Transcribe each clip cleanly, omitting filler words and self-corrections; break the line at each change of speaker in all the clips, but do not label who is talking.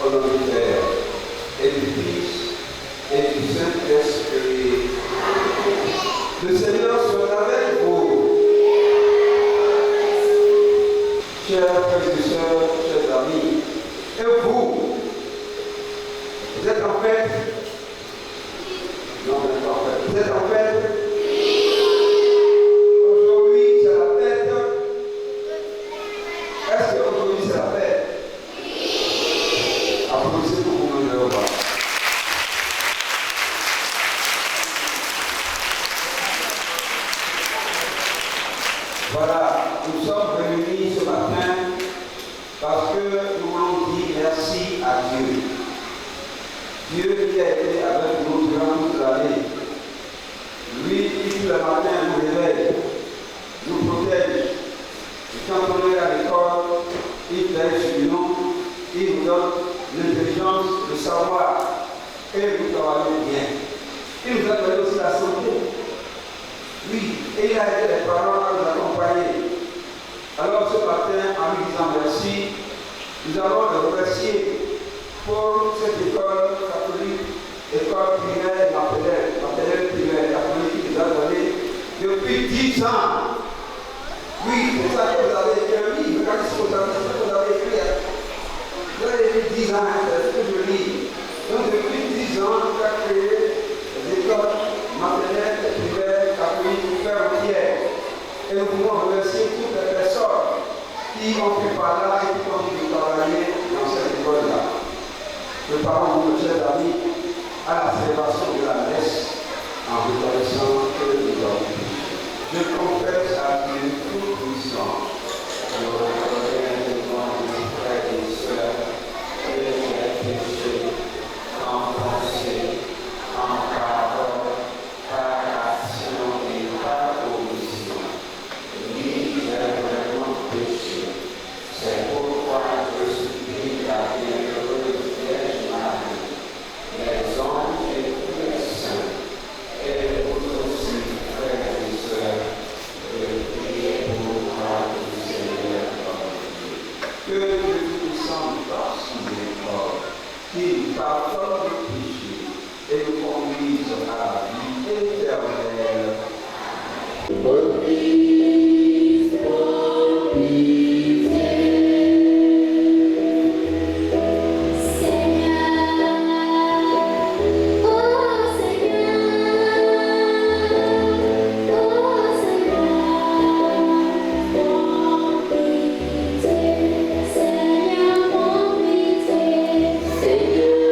Au nom du Père et du Fils et du Saint-Esprit. Le Seigneur soit avec vous. Chers frères et sœurs, chers amis, et vous êtes en fête? Non, vous n'êtes pas en fête. Vous êtes en fête? Aujourd'hui, c'est la fête. Est-ce qu'aujourd'hui, c'est la fête? Applaudissez pour vous mener au bas. Voilà, nous sommes réunis ce matin parce que nous voulons dire merci à Dieu. Dieu qui a été avec nous durant toute l'année. Lui qui tout le matin nous réveille, nous protège. Et quand on est à l'école, il veille sur nous, il nous donne l'intelligence, le savoir et nous travaillons bien. Il nous a donné aussi la santé. Oui, et il a aidé les parents à nous accompagner. Alors ce matin, en lui disant merci, nous allons le remercier pour cette école catholique, école primaire maternelle primaire catholique qui nous a donné depuis 10 ans. Oui, c'est ça que vous avez écrit. Regardez ce que vous avez écrit. Vous avez écrit 10 ans, c'est ce que je lis. Donc depuis 10 ans, nous avons créé les écoles maternelles primaires catholiques pour faire entière. Et nous voulons remercier toutes les personnes qui ont pu parler et qui continuent de travailler dans cette école-là. Préparons-nous, chers amis, à la célébration de la messe en reconnaissant que nous avons pu. Je confesse à Dieu tout-puissant que je reconnais devant mes frères et sœurs que j'ai péché en pensée, en parole, par action et par omission. Oui, j'ai vraiment péché. C'est pourquoi je supplie la bienheureuse Vierge Marie, les anges et tous les saints, et vous aussi, frères et sœurs, de prier pour moi du Seigneur notre Dieu. Que Dieu Tout-Puissant nous fasse miséricorde, qu'il pardonne nos péchés et nous conduise à la vie éternelle.
Seigneur,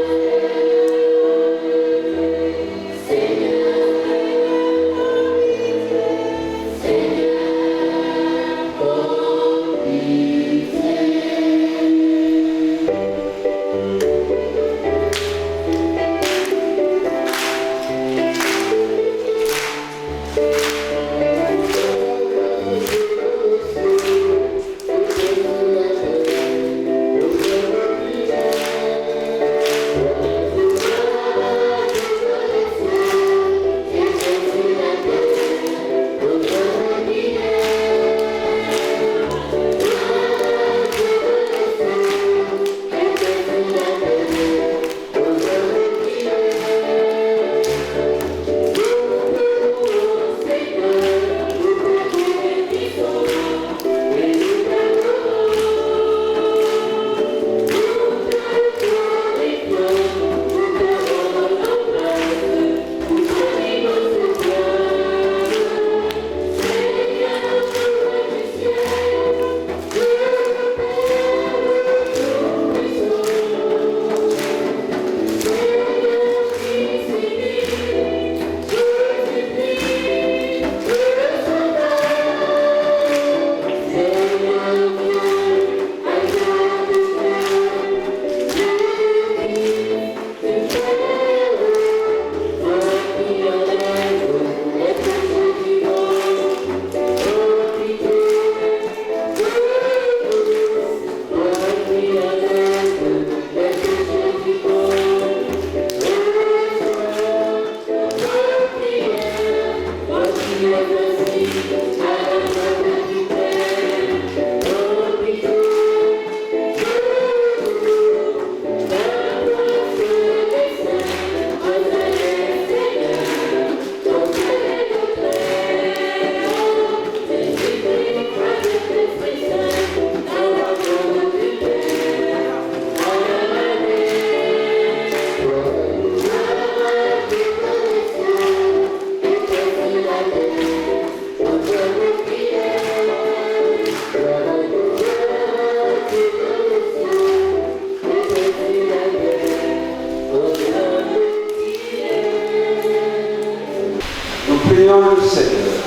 Prions le Seigneur.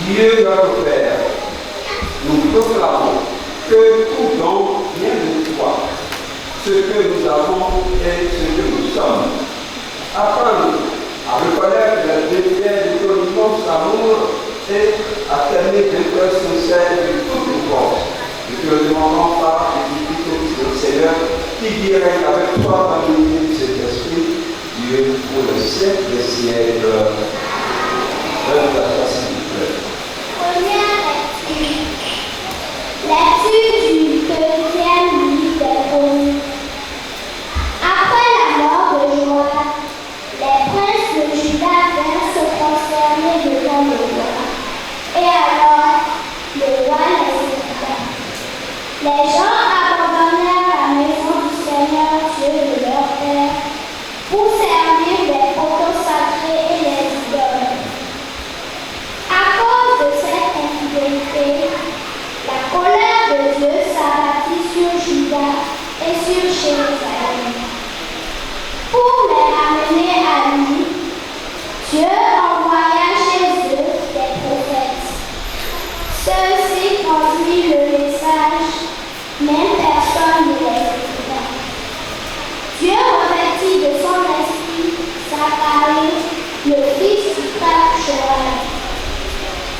Dieu notre Père, nous proclamons que tout don vient de toi. Ce que nous avons et ce que nous sommes. Apprends-nous à reconnaître la vérité de ton immense amour et à t'aimer d'un cœur sincère de toute nos forces. Nous te le demandons par Jésus-Christ, le Seigneur, qui dirait avec toi dans l'unité de cet esprit, Dieu pour le siècle des siècles. Donne ta foi, s'il vous plaît.
Première lecture du deuxième livre des Chroniques. Après la mort de Joas, les princes de Juda vinrent se prosterner devant le roi. Et alors, le roi les écouta. Les gens abandonnèrent la maison du Seigneur Dieu de leur père pour servir les poteaux sacrés et les idoles. À cause de cette infidélité, la colère de Dieu s'abattit sur Juda et sur Jérusalem. Pour les ramener à lui, Dieu envoya chez eux des prophètes. Ceux-ci transmirent le message, même personne ne les écouta. Dieu revêtit de son esprit Zacharie, le fils du frère Joas.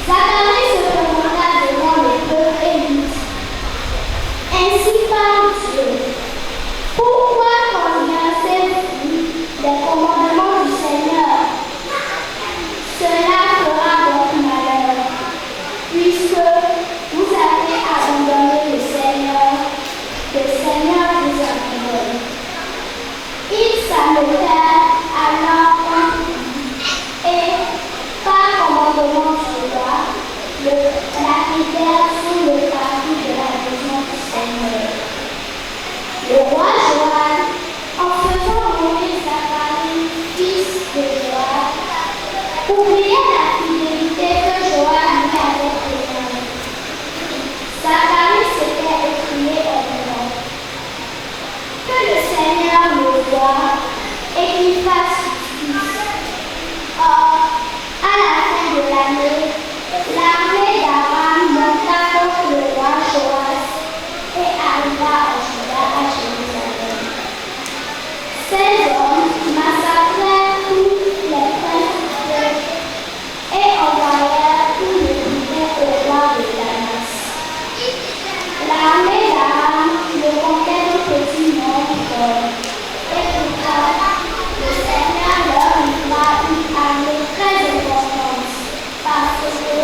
Zacharie se présenta devant le peuple et lui dit: Ainsi parle Dieu. Pourquoi transgressez-vous les commandements du Seigneur? Cela fera votre malheur, puisque vous avez abandonné le Seigneur vous abandonne. Ils s'arrêtèrent alors contre lui et, par commandement du roi, le lapidèrent sous le tapis de la maison du Seigneur. Le roi Joas, en faisant mourir Zacharie, fils de Joas, oublia la fidélité que Joas lui avait présentée. Zacharie s'était écrié en disant: Que le Seigneur me voie et qu'il fasse justice. Or, à la fin de l'année, l'armée d'Aram monta contre le roi Joas et arriva en Juda à Jérusalem. Ces hommes massacrèrent tous les princes et envoyèrent tout le butin au roi de Damas. L'armée d'Aram ne comptait qu'un petit nombre d'hommes, et pourtant le Seigneur leur livra une armée très importante, parce que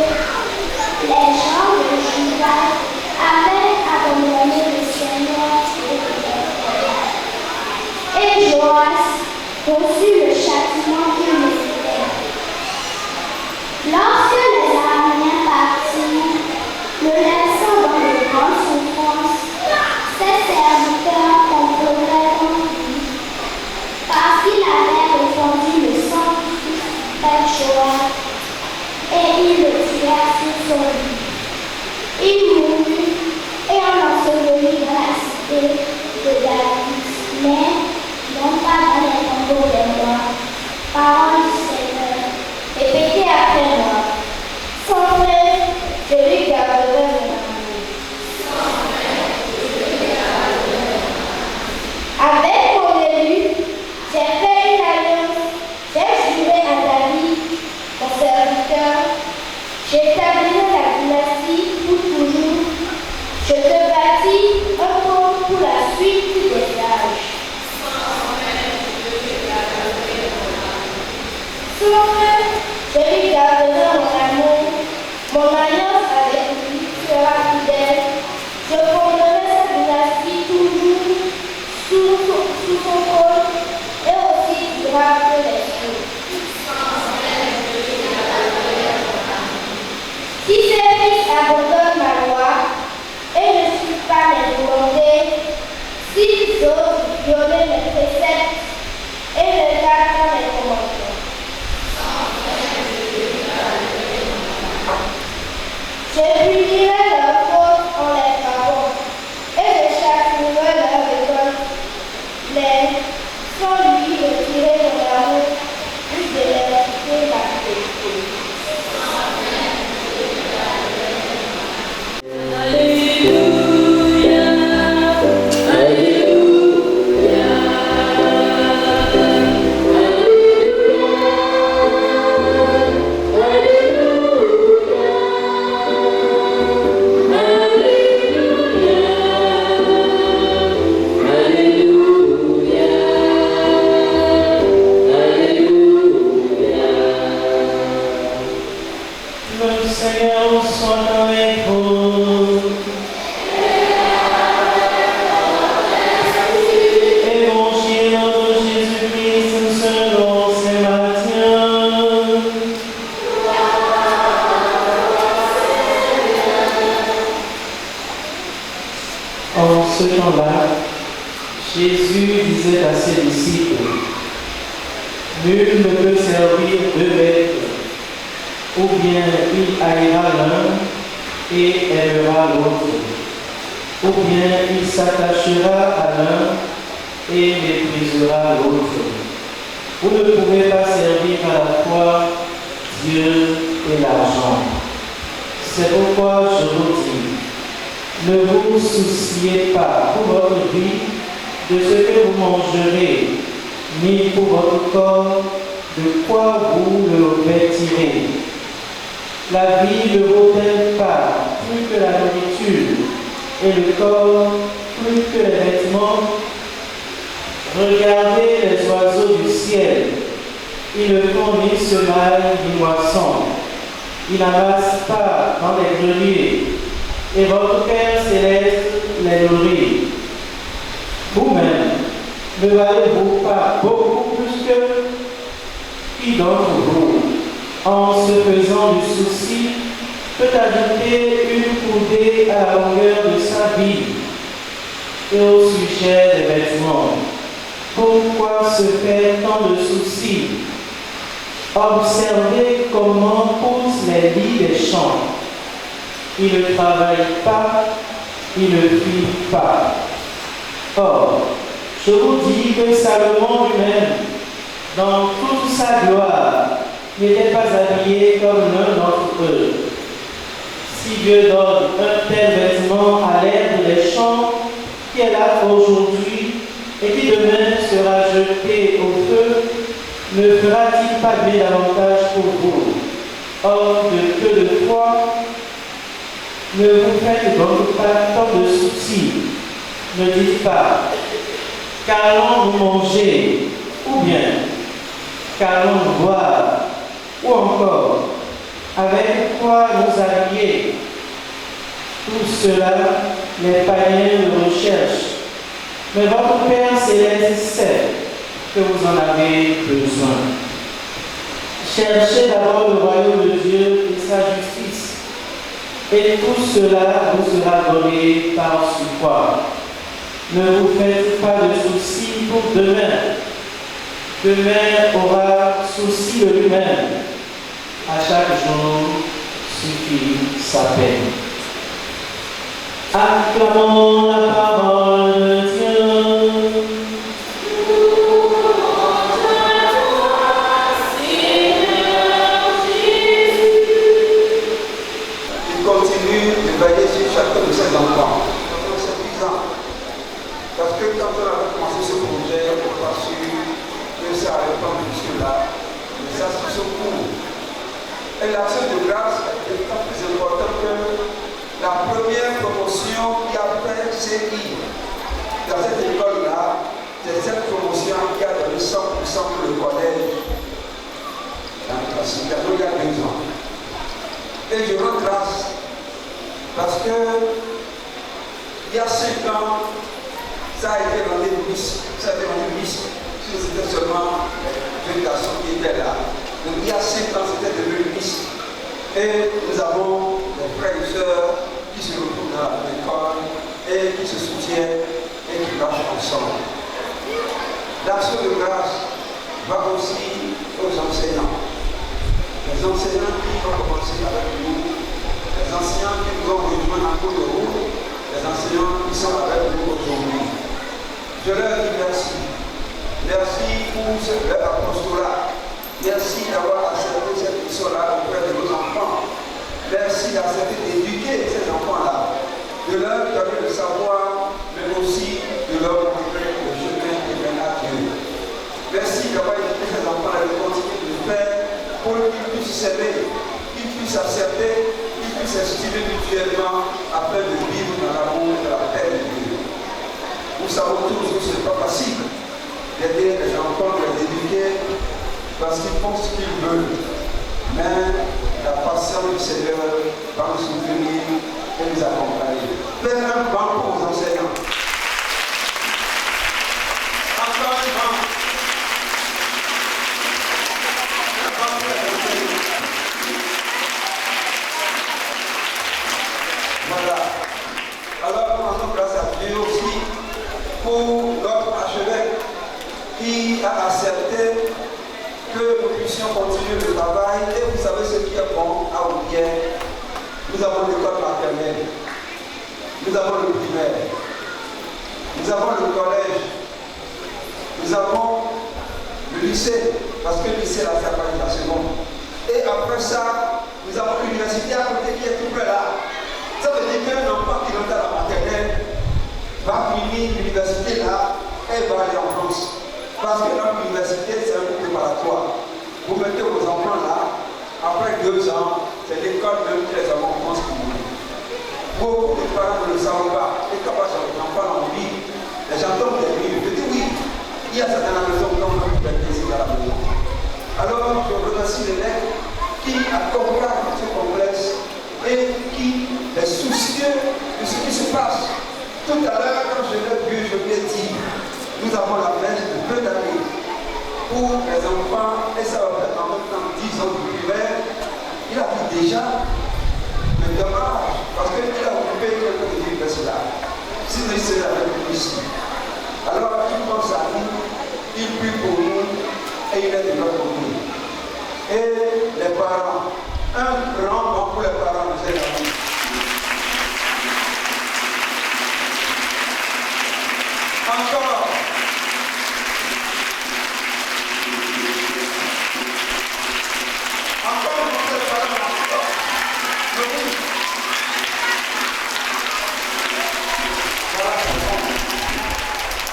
les gens de Juda avaient abandonné le Seigneur et Joas reçut le châtiment qu'il méritait. Lorsque les Araméens partirent, le laissant dans de grandes souffrances, ses serviteurs complotaient contre lui, parce qu'il avait répandu le sang du frère Joas, et ils le tuèrent sur son lit. Il mourut et on l'ensevelit dans la cité de David, mais non pas dans les tombeaux des morts. Parole du Seigneur. Répétez après moi. Sans frère, je lui garderai mon amour. Avec mon élu, j'ai fait une alliance. J'ai juré à David, mon serviteur. J'établirai la dynastie pour toujours. Je te bâtis un trône pour la suite des âges. Sans frère, je lui garderai mon amour. Mon alliance avec lui sera fidèle. Je fonderai sa dynastie toujours sous son trône et aussi durable les cieux. Si ces fils abandonnent ma loi et ne suivent pas mes volontés, s'ils osent violer mes préceptes et ne gardent pas mes commandements, je punirai leurs fautes en les frappant et je châtierai leur récolte. Mais sans lui retirer mon amour, plus de
ce temps-là, Jésus disait à ses disciples, « Nul ne peut servir deux maîtres, ou bien il haïra l'un et aimera l'autre, ou bien il s'attachera à l'un et méprisera l'autre. Vous ne pouvez pas servir à la fois Dieu et l'argent. C'est pourquoi je vous dis, ne vous souciez pas pour votre vie de ce que vous mangerez, ni pour votre corps de quoi vous le vêtirez. La vie ne vaut-elle pas plus que la nourriture, et le corps plus que les vêtements? Regardez les oiseaux du ciel, ils ne font ni semaille ni moisson, ils n'amassent pas dans les greniers, et votre Père céleste les nourrit. Vous-même, ne valez-vous pas beaucoup plus que qui d'entre vous, en se faisant du souci, peut ajouter une coudée à la longueur de sa vie? Et au sujet des vêtements, pourquoi se faire tant de soucis? Observez comment poussent les lits des champs. Ils ne travaillent pas, ils ne filent pas. Or, je vous dis que Salomon lui-même, dans toute sa gloire, n'était pas habillé comme l'un d'entre eux. Si Dieu donne un tel vêtement à l'herbe des champs, qui est là aujourd'hui et qui demain sera jeté au feu, ne fera-t-il pas bien davantage pour vous? Or, de peu de foi, ne vous faites donc pas tant de soucis. Ne dites pas, qu'allons-nous manger, ou bien, qu'allons-nous boire, ou encore, avec quoi nous habiller? Tout cela, les païens le recherchent. Mais votre Père céleste sait que vous en avez besoin. Cherchez d'abord le royaume de Dieu et sa justice, et tout cela vous sera donné par surcroît. Ne vous faites pas de soucis pour demain. Demain aura souci de lui-même. À chaque jour suffit sa peine. Acclamons la parole de Dieu.
Il continue de veiller sur chacun de ses enfants. C'est suffisant. Parce que quand on avait commencé ce projet, on n'est pas sûr que ça allait prendre jusque-là. Mais ça suit son cours. Et l'action de grâce est d'autant plus importante que la première promotion qui a fait CI dans cette école-là, c'est cette promotion qui a donné 100% pour le collège. Dans le classification, il y a 2 ans. Et je rends grâce parce que il y a 5 ans, ça a été rendu liste. Ça a été rendu liste. C'était seulement les 2 garçons qui étaient là. Donc il y a 5 ans, c'était devenu liste. Et nous avons des frères et sœurs qui se retrouvent dans l'école et qui se soutiennent et qui marchent ensemble. L'action de grâce va aussi aux enseignants. Les enseignants qui ont commencé avec nous, les enseignants qui nous ont rejoints en cours de route, les enseignants qui sont avec nous aujourd'hui. Je leur dis merci. Merci pour leur apostolat. Merci d'avoir accepté cette mission-là auprès de nos enfants. Merci d'accepter d'éduquer ces enfants-là, de leur donner le savoir, mais aussi de leur montrer le chemin qui mène à Dieu. Merci d'avoir éduqué ces enfants-là et de continuer de le faire pour qu'ils puissent s'aimer, qu'ils puissent accepter, qu'ils puissent s'estimer mutuellement afin de vivre dans l'amour et dans la paix de Dieu. Nous savons tous que ce n'est pas facile d'aider les enfants, de les éduquer, parce qu'ils font ce qu'ils veulent. Mais la patience du Seigneur va nous soutenir et nous accompagner. Faites un banc pour vos enseignants. Encore un banc. Un banc pour les enseignants. Voilà. Alors, nous rendons grâce à Dieu aussi Nous avons l'école maternelle. Nous avons le primaire. Nous avons le collège. Nous avons le lycée, parce que le lycée, là, c'est la seconde. Et après ça, nous avons l'université à côté qui est tout près là. Ça veut dire qu'un enfant qui rentre à la maternelle va finir l'université là et va aller en France. Parce que notre université, c'est un peu préparatoire. Vous mettez vos enfants là, après 2 ans, c'est l'école même qui les a en France pour vous. Beaucoup de parents ne le savent pas. Et quand les enfants l'ont dit, les gens tombent des livres. Je dis oui, il y a certaines raisons comme on peut ici dans la maison. Alors, je remercie les mecs qui accompagnent ce complexe et qui est soucieux de ce qui se passe. Tout à l'heure, quand je l'ai vu, je lui ai dit, nous avons la messe de peu d'années pour les enfants, et ça va faire en même temps 10 ans de primaire. Il a dit déjà, mais dommage, parce qu'il a occupé quelques de l'université là. Sinon, il serait avec nous ici. Alors, il pense à nous, il prie pour nous, et il est de notre côté. Et les parents, un grand banc pour les parents de ces amis. Encore.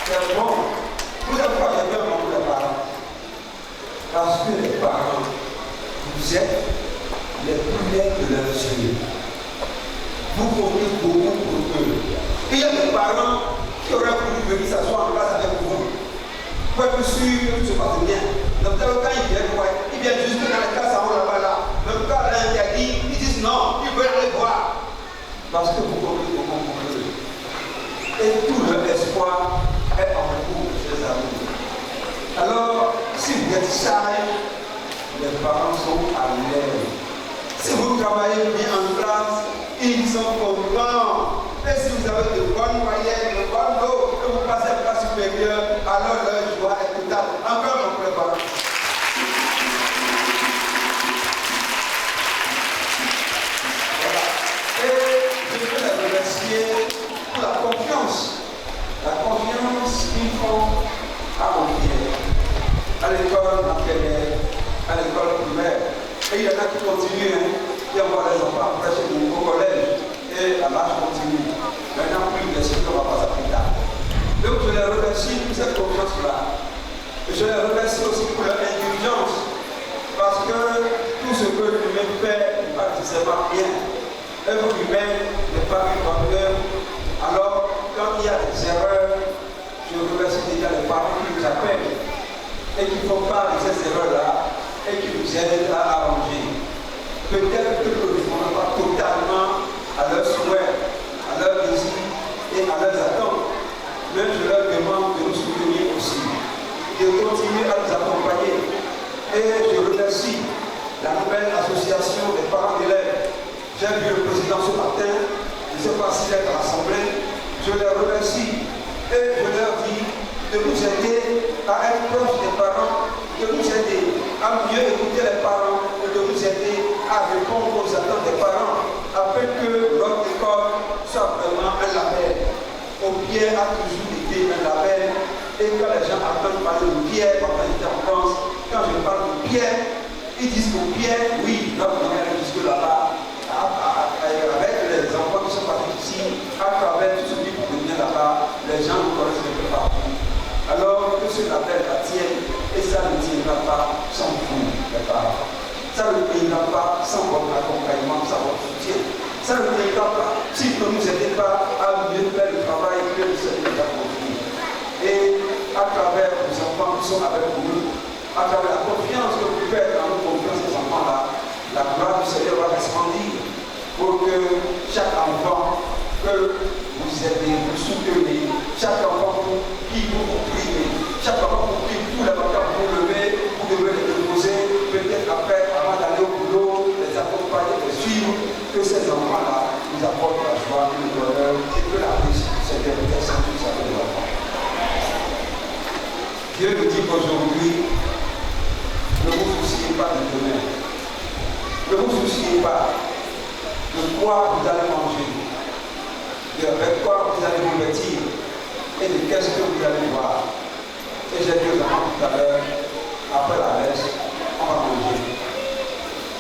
C'est bon. Vous avez pas bien pour les parents. Parce que les parents, vous êtes les premiers de leurs yeux. Vous comptez beaucoup pour eux. Il y a des parents qui auraient voulu venir s'asseoir en classe avec vous. Pour être sûr que tout se passe bien. Donc, quand ils viennent juste dans les classes en haut là-bas là. Même quand l'un a dit, ils disent non, ils veulent aller voir. Parce que vous comptez beaucoup pour eux. Et tout leur espoir est en vous, chers amis. Alors, si vous êtes sages, les parents sont à l'aise. Si vous travaillez bien en classe, ils sont contents. Et si vous avez de bonnes moyennes, de bonnes notes, que vous passez à la classe supérieure, alors leur joie est totale. Encore mon frère parent. Voilà. Et je veux les remercier pour la confiance. La confiance qu'ils font à Montpellier, à l'école maternelle, à l'école primaire. Et il y en a qui continuent, qui envoient les enfants après chez nous au collège. Et la marche continue. Maintenant, pour l'université, on va passer plus tard. Donc, je les remercie pour cette confiance-là. Et je les remercie aussi pour leur indulgence. Parce que tout ce que l'humain fait n'est pas nécessairement bien. Œuvre humaine n'est pas une valeur. Alors, quand il y a des erreurs, je remercie déjà les parents qui nous appellent et qui font part de ces erreurs-là et qui nous aident à arranger. Peut-être que nous ne répondons pas totalement à leurs souhaits, à leurs désirs et à leurs attentes. Mais je leur demande de nous soutenir aussi, de continuer à nous accompagner. Et je remercie la nouvelle association des parents d'élèves. J'ai vu le président ce matin, je ne sais pas s'il est à l'Assemblée. Je les remercie et je leur dis de nous aider à être proches des parents, de nous aider à mieux écouter les parents et de nous aider à répondre aux attentes des parents afin que notre école soit vraiment un label. Pierre a toujours été un label et quand les gens entendent parler de Pierre quand on était en France, quand je parle de Pierre, ils disent que Pierre, oui, notre manière est jusque là-bas, avec les enfants qui sont partis ici, à travers tout ce qui peut venir là-bas, les gens nous connaissent un peu partout. Alors que ce label la tienne, et ça ne tiendra pas sans vous, les parents. Ça ne tiendra pas sans votre accompagnement, sans votre soutien. Ça ne tiendra pas si vous ne nous aidez pas à mieux faire le travail que le Seigneur a confié. Et à travers les enfants qui sont avec nous, à travers la confiance que vous faites dans nos confiance ces enfants-là, la gloire du Seigneur va resplendir pour que chaque enfant que vous aidez, vous soutenez, chaque enfant qui vous priez, chaque enfant pour qui tous les matins vous levez, vous devez les déposer, peut-être après, avant d'aller au boulot, les accompagner, les suivre, que ces enfants-là nous apportent la joie, le bonheur et que la paix du Seigneur descende sur chacun de l'enfant. Dieu nous dit qu'aujourd'hui, ne vous souciez pas de demain. Ne vous souciez pas de quoi et de qu'est-ce que vous allez voir. Et j'ai dit aux enfants tout à l'heure, après la messe, on va manger,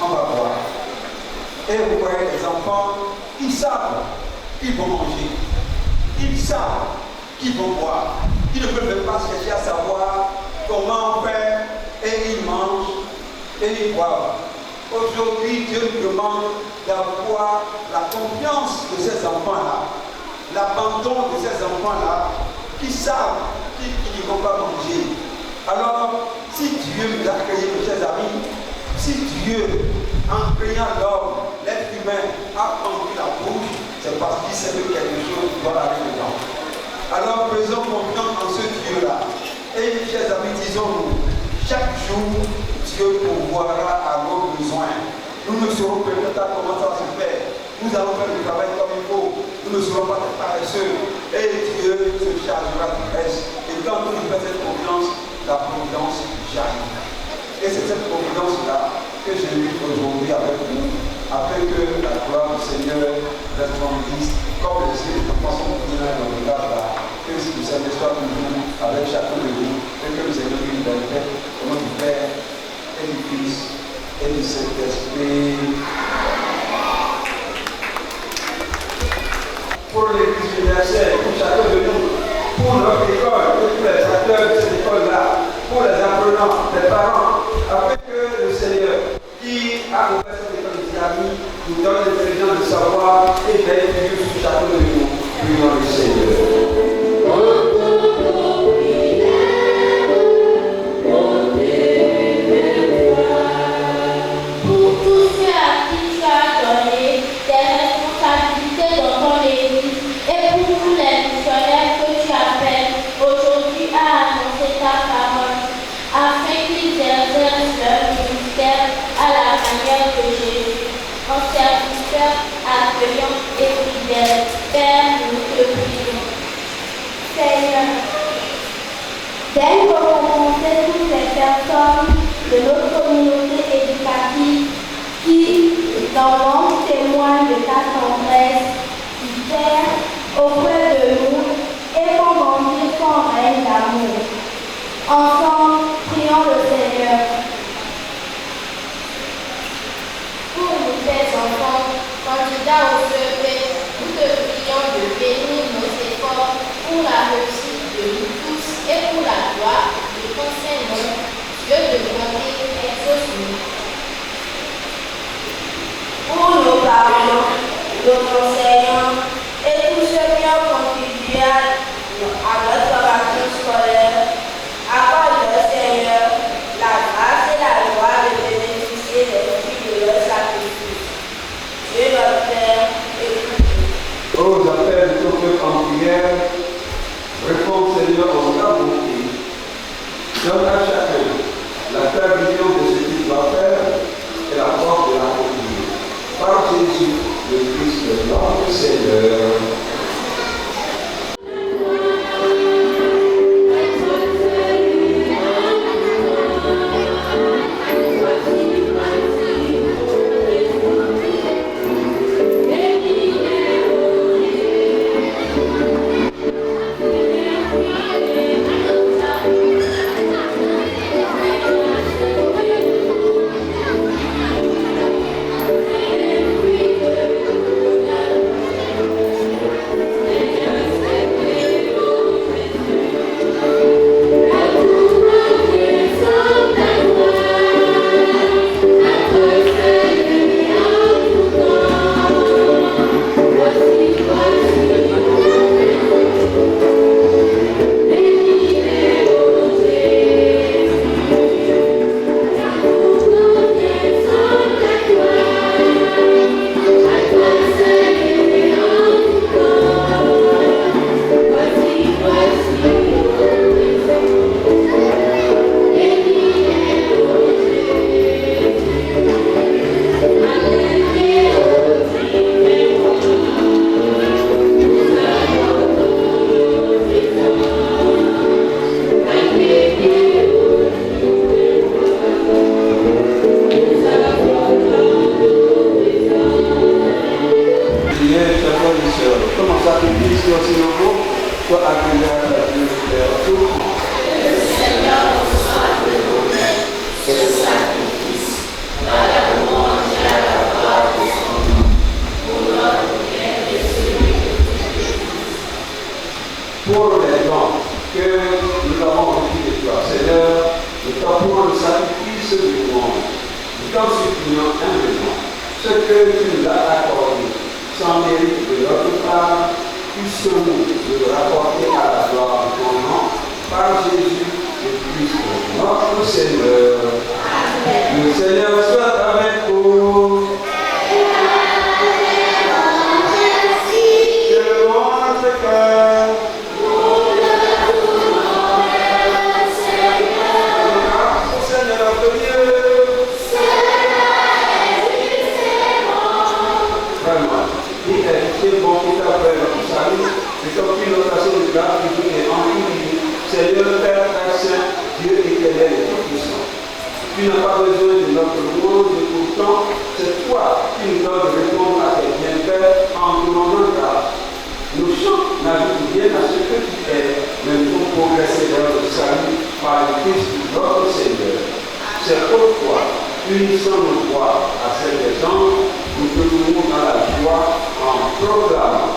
on va boire. Et vous voyez les enfants, ils savent qu'ils vont manger, ils savent qu'ils vont boire. Ils ne peuvent même pas chercher à savoir comment faire, et ils mangent et ils boivent. Aujourd'hui, Dieu nous demande d'avoir la confiance de ces enfants-là, l'abandon de ces enfants-là, qui savent qu'ils ne vont pas manger. Alors, si Dieu nous a créés, mes chers amis, si Dieu, en créant l'homme, l'être humain, a tendu la bouche, c'est parce qu'il sait que quelque chose doit aller dedans. Alors, faisons confiance en ce Dieu-là. Et, mes chers amis, disons-nous, chaque jour, Dieu pourvoira à nos besoins. Nous ne saurons peut-être pas comment ça se fait. Nous allons faire le travail comme il faut. Nous ne serons pas des paresseux. Et Dieu se chargera du reste. Et quand nous faisons cette confiance, la providence jaillit. Et c'est cette providence-là que j'ai eue aujourd'hui avec vous, afin que la gloire du Seigneur resplendisse comme les yeux de façon ordinaire dans le regard là. Que le Seigneur soit toujours avec chacun de vous, et que nous ayons une liberté au nom du Père et du Fils et du Saint-Esprit. Pour l'Église universelle, pour chacun de nous, pour notre école, pour tous les acteurs de cette école-là, pour les apprenants, les parents, afin que le Seigneur, qui a ouvert cette école des amis, nous donne l'intelligence de savoir et veille sur chacun de nous. Prions le Seigneur.
Accueillant et fidèle, Père, nous te prions. Seigneur, daigne récompenser toutes les personnes de notre communauté éducative qui, dans l'ombre, témoignent de ta tendresse, Père, auprès de nous et font grandir ton règne d'amour. Ensemble, prions le Seigneur. Pour nous, chers enfants, candidats au secret, nous te prions de bénir nos efforts pour la réussite de nous tous et pour la gloire de ton Saint-Nom, Dieu de bonté, exauce-nous. Pour nos parents,
pour les dons que nous avons reçus de toi. Seigneur, nous t'offrons le sacrifice du monde. Nous t'en supplions humblement ce que tu nous as accordé sans mérite de notre part, puissions-nous nous rapporter à la gloire de ton nom par Jésus le Christ, notre Seigneur. Le Seigneur soit avec vous. Seigneur, Père très saint, Dieu éternel et tout-puissant. Tu n'as pas besoin de notre louange, et pourtant, c'est toi qui nous donnes de répondre à tes bienfaits en demandant grâce. Nos chants n'ajoutent rien à ce que tu es, mais nous font progresser vers le salut par le Christ notre Seigneur. C'est pourquoi, unissant nos voix à celles des anges, nous te louons dans la joie en proclamant.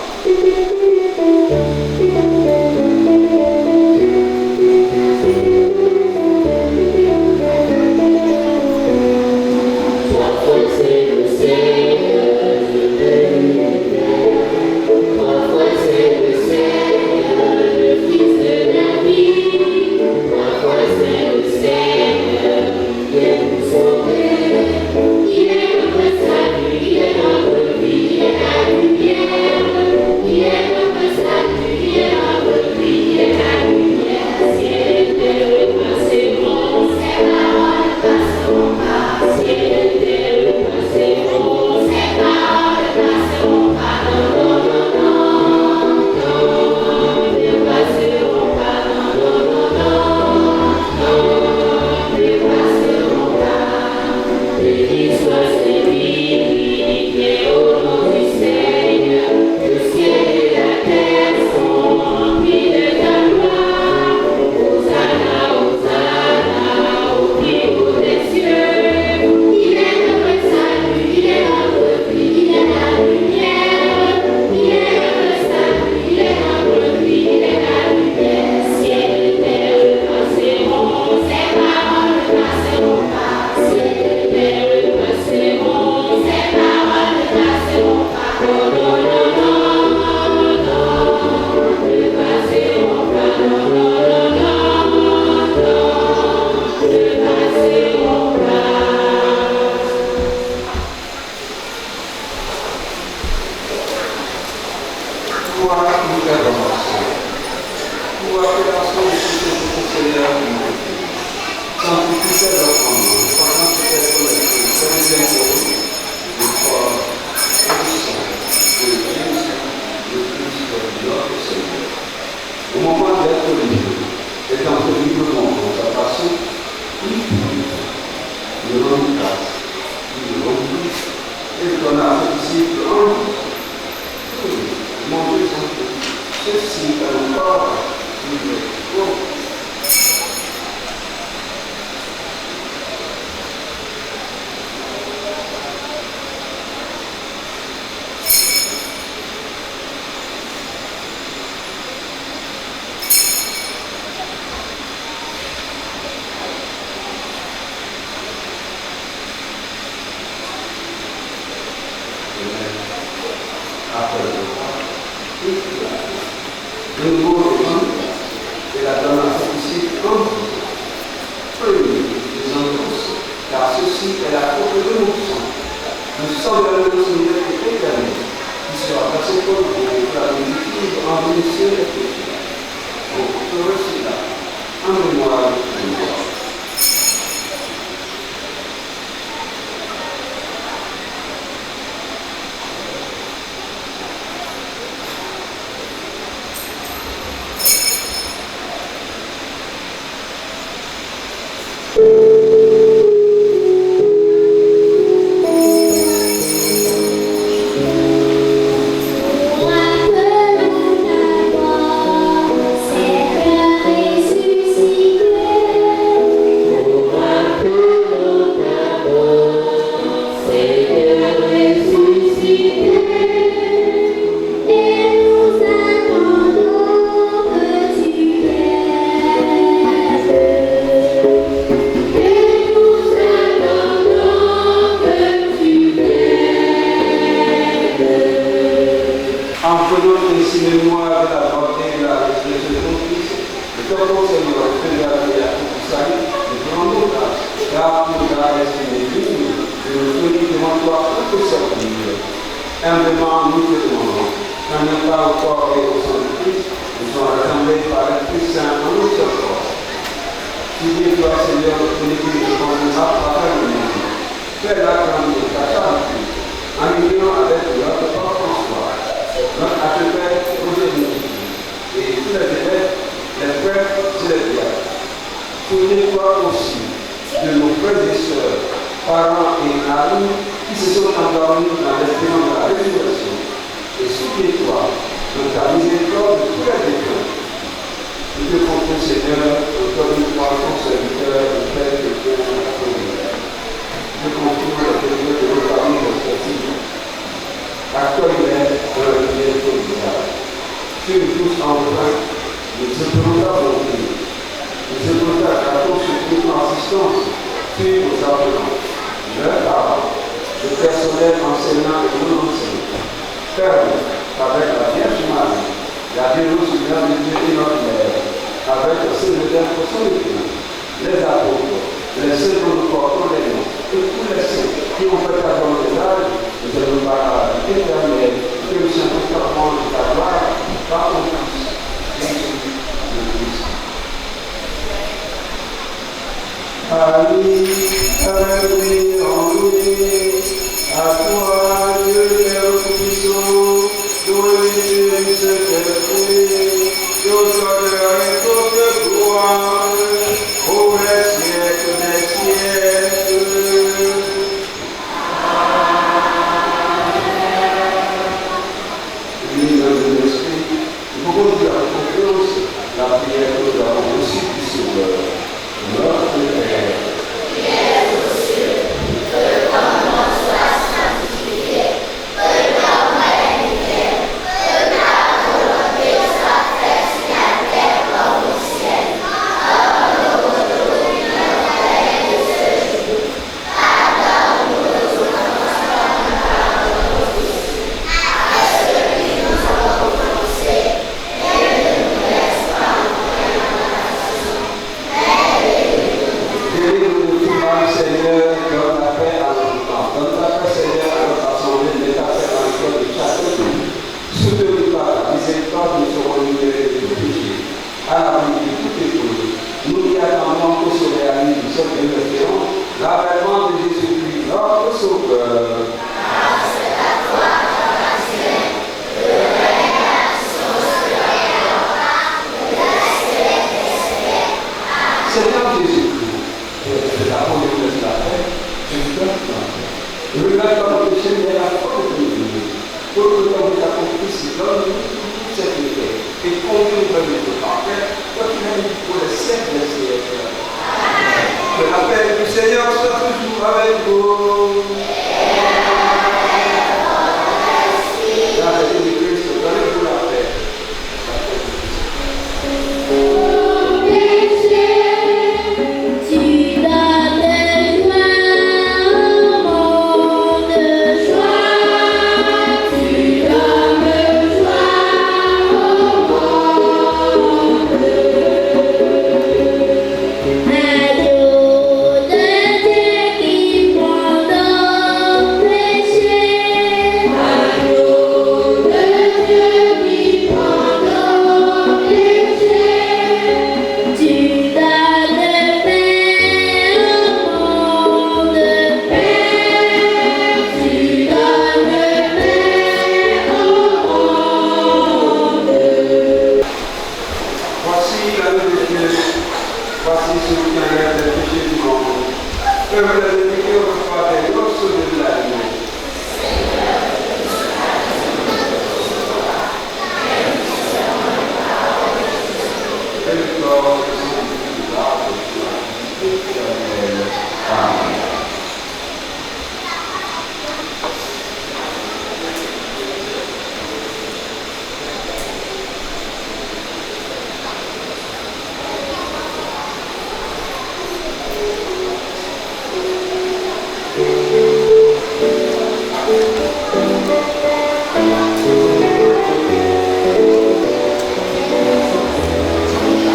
Dopo Seigneur, fais-le à tout ça, de prendre grâce, car tu nous as estimé dignes de nous tenir devant toi pour te servir. Humblement, nous te demandons, quand nous pas encore et au sein de Christ, nous sommes rassemblés par l'Esprit Saint en notre corps. Souviens-toi, Seigneur, de l'église de ton âme par le monde. Fais-la grandir ta charité, en union avec notre Père François, notre archevêque Roger et tous les évêques, les frères et les diacres. Souviens-toi aussi de nos frères et sœurs, parents et amis qui se sont endormis dans l'espérance de la résurrection. Et souviens-toi de ta miséricorde de tous les défunts. Nous te confions, Seigneur, encore une fois, ton serviteur, le Père de Dieu, la première. Nous te confions le Seigneur de nos familles respectives. Accueille-les dans le bien de visage. Sur tous enfin, nous appelons ta bonté. Nous appelons ta grâce sur toute l'assistance, sur nos appelants, leurs parents, le personnel enseignant et non enseignant. Ferme avec la Vierge Marie, la Vierge Seigneur de Dieu et notre Mère, avec le Saint-Modèle pour son Église, les apôtres, les saints dont nous portons les noms, et tous les saints qui ont fait avant les âges, nous allons par la vie éternelle, que nous sommes parents de ta gloire, par ton Fils, Jésus le Christ. Alléluia, à toi, Dieu Père Tout-Puissant, dont les se fait, dont l'honneur et toute gloire, au siècle des siècles. Unis dans l'esprit, nous pouvons dire avec confiance la prière que nous avons reçue du Sauveur. Notre Père, qui es aux cieux, que ton nom soit sanctifié, que ton règne vienne, que ta volonté soit faite sur la terre comme au ciel. Donne-nous aujourd'hui notre pain de ce jour. Pardonne-nous nos offenses comme nous pardonnons aussi à ceux qui nous ont offensés, et ne nous laisse pas entrer en tentation, mais délivre-nous du mal, Seigneur, donne la paix à notre temps. Donne la paix, Seigneur, à notre assemblée, mets ta paix dans le cœur de chaque jour. Soutenus par ta miséricorde, nous serons libérés de tout péché, à l'abri de toute épreuve. Nous qui attendons que se réalise du seul et l'espérance, l'avènement de Jésus-Christ, notre Sauveur. C'est à toi, Seigneur, le règne à son Seigneur Jésus-Christ, c'est la promesse de la paix, je vous donne la paix. Regarde dans le péché, mais la foi de Dieu. Pour que l'homme t'a compris, c'est donne-nous toute cette paix. Et conduis-nous vers le parfait, toi qui m'as dit pour les siècles des siècles. Que la paix du Seigneur soit toujours avec vous. Dans la vie de Christ, donnez-vous la paix.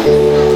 Thank you.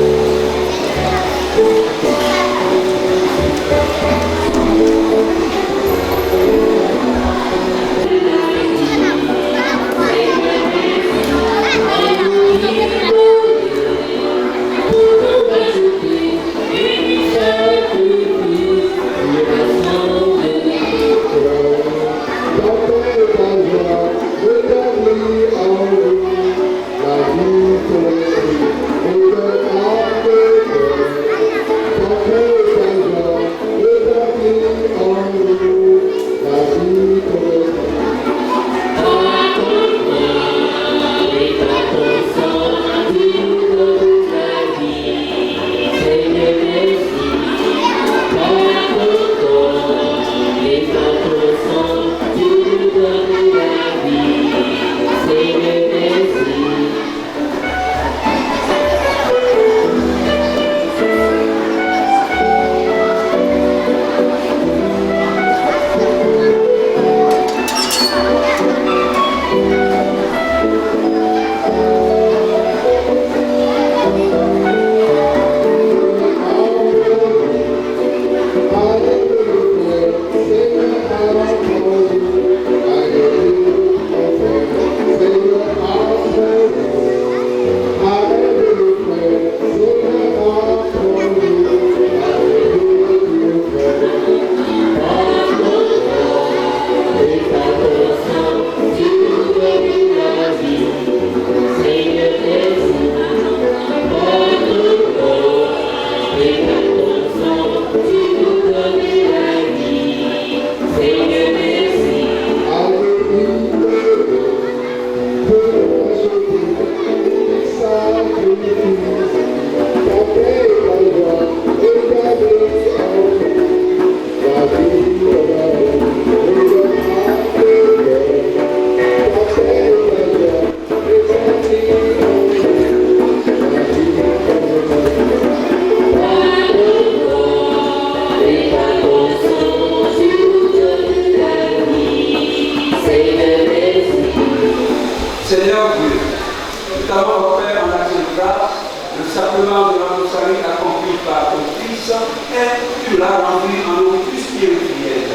sacrement de notre salut accompli par ton Fils, et tu l'as rendu en nourriture spirituelle.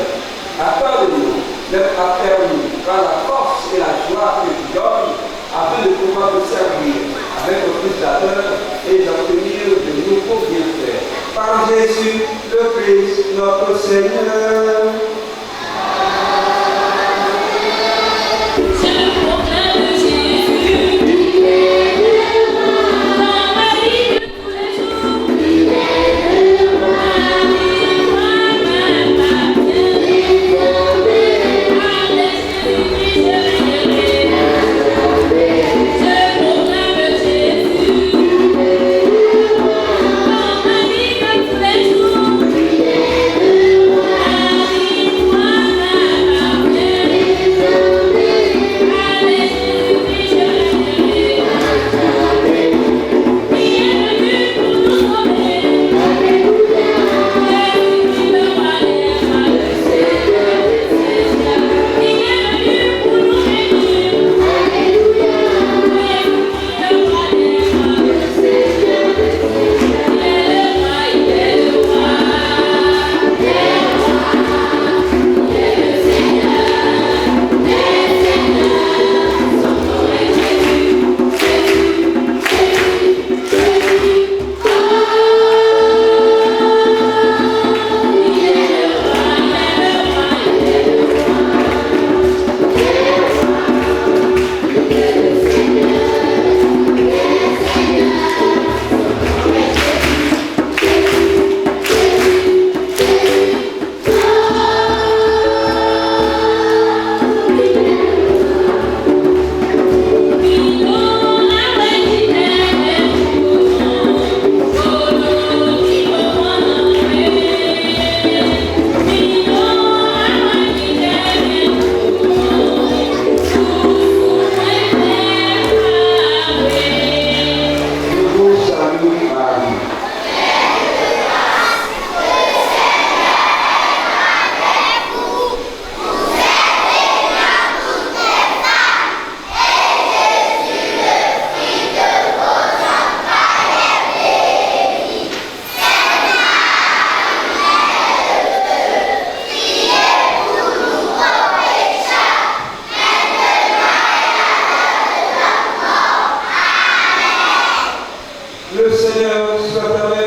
Accorde-nous d'être affermis par la force et la joie que tu donnes, afin de pouvoir te servir avec le Christateur et d'obtenir de nouveaux bienfaits. Par Jésus le Christ, notre Seigneur. Le Seigneur soit avec